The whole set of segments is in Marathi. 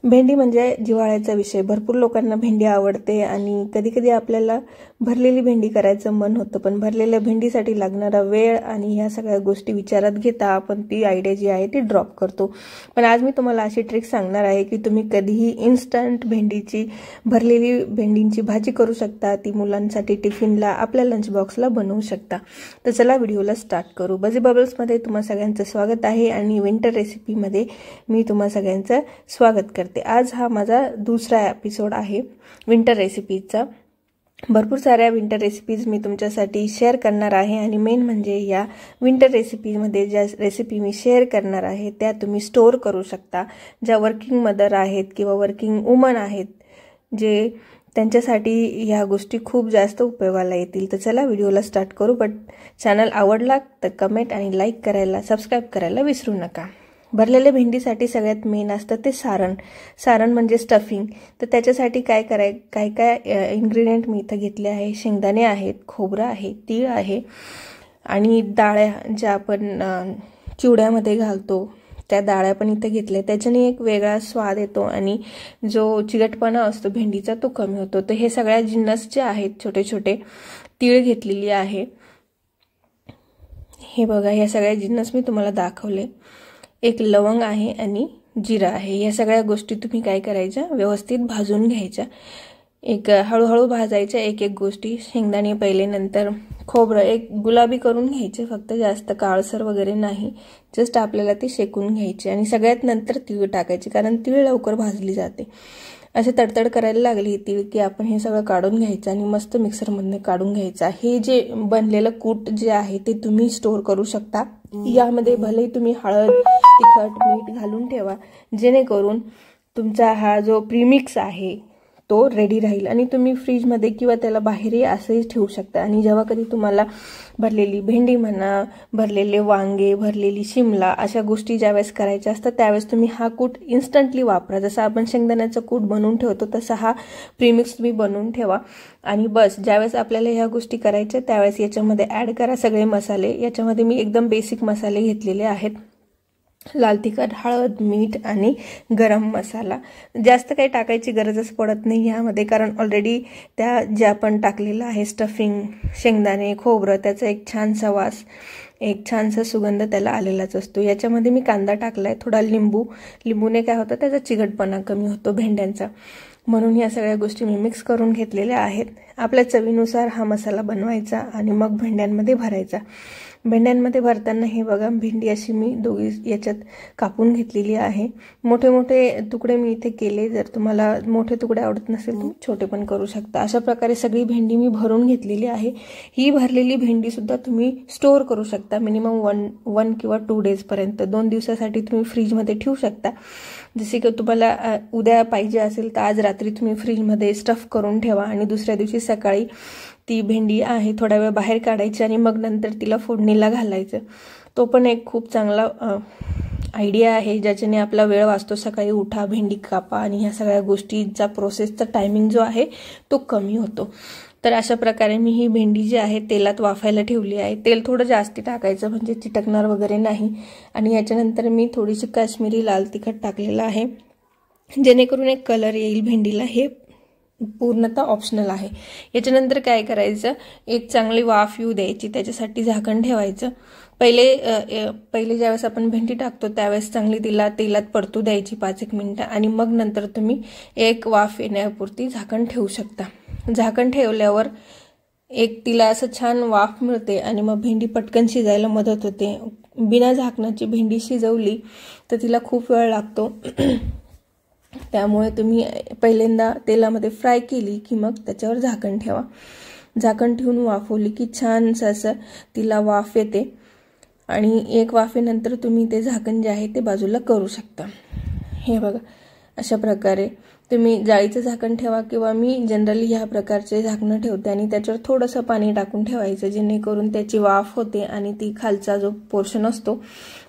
भेंडी म्हणजे जिव्हाळ्याचा विषय। भरपूर लोकांना भेंडी आवडते आणि कधी कधी आपल्याला भरलेली भेंडी करायचं मन होतं, पण भरलेल्या भेंडीसाठी लागणारा वेळ आणि ह्या सगळ्या गोष्टी विचारात घेता आपण ती आयडिया जी आहे ती ड्रॉप करतो। पण आज मी तुम्हाला अशी ट्रिक सांगणार आहे की तुम्ही कधीही इन्स्टंट भेंडीची भरलेली भेंडींची भाजी करू शकता। ती मुलांसाठी टिफिनला आपल्या लंच बॉक्सला बनवू शकता। तर चला व्हिडिओला स्टार्ट करू। बजी बबल्स मध्ये तुम्हा सगळ्यांचं स्वागत आहे आणि विंटर रेसिपी मध्ये मी तुम्हा सगळ्यांचं स्वागत करते। आज हा माझा दुसरा एपिसोड आहे विंटर रेसिपीचा। भरपूर साऱ्या विंटर रेसिपीज मी तुमच्यासाठी शेअर करणार आहे आणि मेन म्हणजे या विंटर रेसिपीमध्ये ज्या रेसिपी मी शेअर करणार आहे त्या तुम्ही स्टोर करू शकता। ज्या वर्किंग मदर आहेत किंवा वर्किंग वुमन आहेत जे त्यांच्यासाठी ह्या गोष्टी खूप जास्त उपयोगाला येतील। तर चला व्हिडिओला स्टार्ट करू। बट चॅनल आवडला तर कमेंट आणि लाईक करायला, सबस्क्राइब करायला विसरू नका। भरलेल्या भेंडीसाठी सगळ्यात मेन असतं ते सारण म्हणजे स्टफिंग। तर त्याच्यासाठी काय इन्ग्रेडियंट मी इथं घेतले आहे। शेंगदाणे आहेत, खोबरं आहे, तीळ आहे आणि डाळ्या ज्या आपण चिवड्यामध्ये घालतो त्या डाळ्या पण इथे घेतल्या। त्याच्याने एक वेगळा स्वाद येतो आणि जो चिकटपणा असतो भेंडीचा तो कमी होतो। तर हे सगळ्या जिन्नस जे आहेत छोटे छोटे, तीळ घेतलेली आहे, हे बघा या सगळ्या जिन्नस मी तुम्हाला दाखवले। एक लवंग आहे आणि जिरा आहे। या सगळ्या गोष्टी तुम्ही काय करायच्या, व्यवस्थित भाजून घ्यायच्या। एक हळूहळू भाजायच्या एक एक गोष्टी। शेंगदाणे पहिले, नंतर खोबरं एक गुलाबी करून घ्यायचे, फक्त जास्त काळसर वगैरे नाही, जस्ट आपल्याला ती शेकून घ्यायची। आणि सगळ्यात नंतर तीळ टाकायची, कारण तीळ लवकर भाजली जाते। असे तडतड करायला लागली तीळ की आपण हे सगळं काढून घ्यायचं आणि मस्त मिक्सरमधून काढून घ्यायचं। हे जे बनलेलं कूट जे आहे ते तुम्ही स्टोर करू शकता। यामध्ये भले तुम्ही हळद, तिखट, मीठ घालून ठेवा, जेणेकरून तुमचा हा जो प्रीमिक्स आहे तो रेडी राहील आणि तुम्ही फ्रीजमध्ये किंवा त्याला बाहेरही असंही ठेवू शकता। आणि जेव्हा कधी तुम्हाला भरलेली भेंडी म्हणा, भरलेले वांगे, भरलेली शिमला अशा गोष्टी ज्यावेळेस करायच्या असतात त्यावेळेस तुम्ही हा कूट इन्स्टंटली वापरा। जसं आपण शेंगदाण्याचं कूट बनवून ठेवतो तसा हा प्रीमिक्स तुम्ही बनवून ठेवा आणि बस ज्यावेळेस आपल्याला ह्या गोष्टी करायच्या त्यावेळेस याच्यामध्ये ॲड करा सगळे मसाले। याच्यामध्ये मी एकदम बेसिक मसाले घेतलेले आहेत, लाल तिखट, हळद, मीठ आणि गरम मसाला। जास्त काही टाकायची गरजच पडत नाही यामध्ये, कारण ऑलरेडी त्या जे आपण टाकलेलं आहे स्टफिंग, शेंगदाणे, खोबरं, त्याचा एक छानसा वास, एक छानसा सुगंध त्याला आलेलाच असतो। याच्यामध्ये मी कांदा टाकलाय, थोडा लिंबूने काय होतं त्याचा चिकटपणा कमी होतो भेंड्यांचा, म्हणून या सगळ्या गोष्टी मी मिक्स करून घेतलेल्या आहेत। आपल्या चवीनुसार हा मसाला बनवायचा आणि मग भेंड्यांमध्ये भरायचा। भेंड्यांमध्ये भरताना हे बघा भेंडी अशी मी दोघी याच्यात कापून घेतलेली आहे। मोठे मोठे तुकडे मी इथे केले, जर तुम्हाला मोठे तुकडे आवडत नसेल तुम्ही छोटे पण करू शकता। अशा प्रकारे सगळी भेंडी मी भरून घेतलेली आहे। ही भरलेली भेंडी सुद्धा तुम्ही स्टोर करू शकता मिनिमम वन किंवा 2 डेज पर्यंत। 2 दिवसासाठी तुम्ही फ्रीजमध्ये ठेवू शकता। जसे की तुम्हाला उद्या पाहिजे असेल तर आज रात्री तुम्ही फ्रीजमध्ये स्टफ करून ठेवा आणि दुसऱ्या दिवशी सकाळी ती भेंडी आहे थोडा वेळ बाहेर काढायची आणि मग नंतर तिला फोडणीला घालायचं। तो पण एक खूप चांगला आयडिया आहे ज्याच्याने आपला वेळ वाचतो। सकाळी उठा, भेंडी कापा आणि ह्या सगळ्या गोष्टीचा प्रोसेसचा टायमिंग जो आहे तो कमी होतो। तर अशा प्रकारे मी ही भेंडी जी आहे तेलात वाफायला ठेवली आहे। तेल थोडं जास्त टाकायचं म्हणजे चिटकणार वगैरे नाही। आणि याच्यानंतर मी थोडीशी काश्मीरी लाल तिखट टाकलेलं आहे, जेणेकरून एक कलर येईल भेंडीला। हे पूर्णतः ऑप्शनल आहे। याच्यानंतर काय करायचं, एक चांगली वाफ येऊ द्यायची, त्याच्यासाठी झाकण ठेवायचं। पहिले ज्यावेळेस आपण भेंडी टाकतो त्यावेळेस चांगली तिला तेलात परतू द्यायची 5-1 मिनिटं आणि मग नंतर तुम्ही एक वाफ येण्यापुरती झाकण ठेवू शकता। झाकण ठेवल्यावर एक तिला असं छान वाफ मिळते आणि मग भेंडी पटकन शिजायला मदत होते। बिना झाकणाची भेंडी शिजवली तर तिला खूप वेळ लागतो, त्यामुळे तुम्ही पहिल्यांदा तेलामध्ये फ्राय केली की मग त्याच्यावर झाकण ठेवा। झाकण ठेवून वाफवली की छानसं असं तिला वाफ येते आणि एक वाफेनंतर तुम्ही ते झाकण जे आहे ते बाजूला करू शकता। हे बघा अशा प्रकारे तुम्ही जाळीचं झाकण ठेवा किंवा मी जनरली ह्या प्रकारचे झाकणं ठेवते आणि त्याच्यावर थोडंसं पाणी टाकून ठेवायचं, जेणेकरून त्याची वाफ होते आणि ती खालचा जो पोर्शन असतो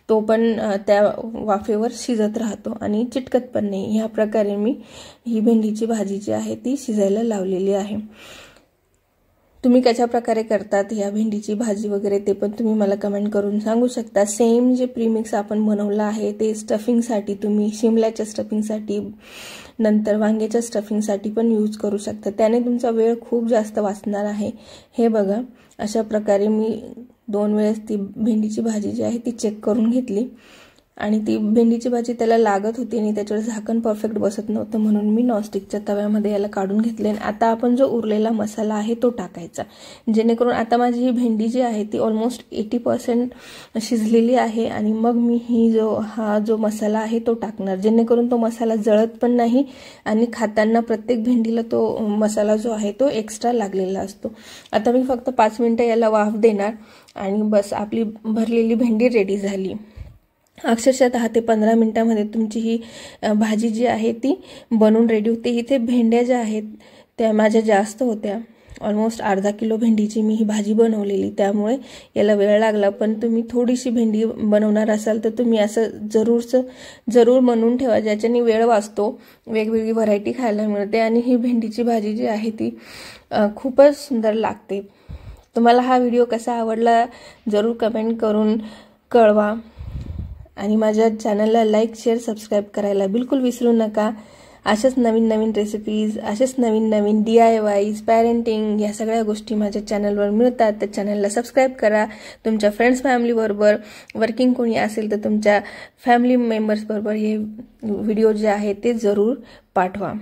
तो पण त्या वाफेवर शिजत राहतो आणि चिटकत पण नाही। ह्या प्रकारे मी ही भेंडीची भाजी जी आहे ती शिजायला लावलेली आहे। तुम्ही कशा प्रकारे करतात या भेंडीची भाजी वगैरे ते पण तुम्ही मला कमेंट करून सांगू शकता। सेम जे प्रीमिक्स आपण बनवलं आहे ते स्टफिंगसाठी तुम्ही शिमल्याच्या स्टफिंगसाठी नंतर वांग्याच्या स्टफिंगसाठी पण यूज करू शकता, त्याने तुमचा वेळ खूप जास्त वाचणार आहे। हे बघा अशा प्रकारे मी 2 वेळेस ती भेंडीची भाजी जी आहे ती चेक करून घेतली आणि ती भेंडीची भाजी त्याला लागत होती आणि त्याच्यावर झाकण परफेक्ट बसत नव्हतं, म्हणून मी नॉनस्टिकच्या तव्यामध्ये याला काढून घेतले। आता आपण जो उरलेला मसाला आहे तो टाकायचा, जेणेकरून आता माझी ही भेंडी जी आहे ती ऑलमोस्ट 80% शिजलेली आहे आणि मग मी हा जो मसाला आहे तो टाकणार, जेणेकरून तो मसाला जळत पण नाही आणि खाताना प्रत्येक भेंडीला तो मसाला जो आहे तो एक्स्ट्रा लागलेला असतो। आता मी फक्त 5 मिनिटं याला वाफ देणार आणि बस आपली भरलेली भेंडी रेडी झाली। अक्षरशः 10 ते 15 मिनिटांमध्ये तुमची ही भाजी जी आहे ती बनून रेडी होते। इथे भेंड्या ज्या आहेत त्या माझ्या जास्त होत्या, ऑलमोस्ट अर्धा किलो भेंडीची मी ही भाजी बनवलेली, त्यामुळे याला वेळ लागला। पण तुम्ही थोडीशी भेंडी बनवणार असाल तर तुम्ही असं जरूर बनवून ठेवा, ज्याच्याने वेळ वाचतो, वेगवेगळी व्हरायटी खायला मिळते आणि ही भेंडीची भाजी जी आहे ती खूपच सुंदर लागते। तुम्हाला हा व्हिडिओ कसा आवडला जरूर कमेंट करून कळवा आणि माझ्या चॅनलला लाईक शेअर सबस्क्राईब करायला बिलकुल विसरू नका। अशाच नवीन रेसिपीज, अशाच नवीन DIYs, पॅरेंटिंग या सगळ्या गोष्टी माझ्या चॅनलवर मिळतात, तर चॅनलला सबस्क्राईब करा। तुमच्या फ्रेंड्स फॅमिली बरोबर, वर्किंग कोणी असेल तर तुमच्या फॅमिली मेंबर्स बरोबर हे व्हिडिओ जे आहे ते जरूर पाठवा।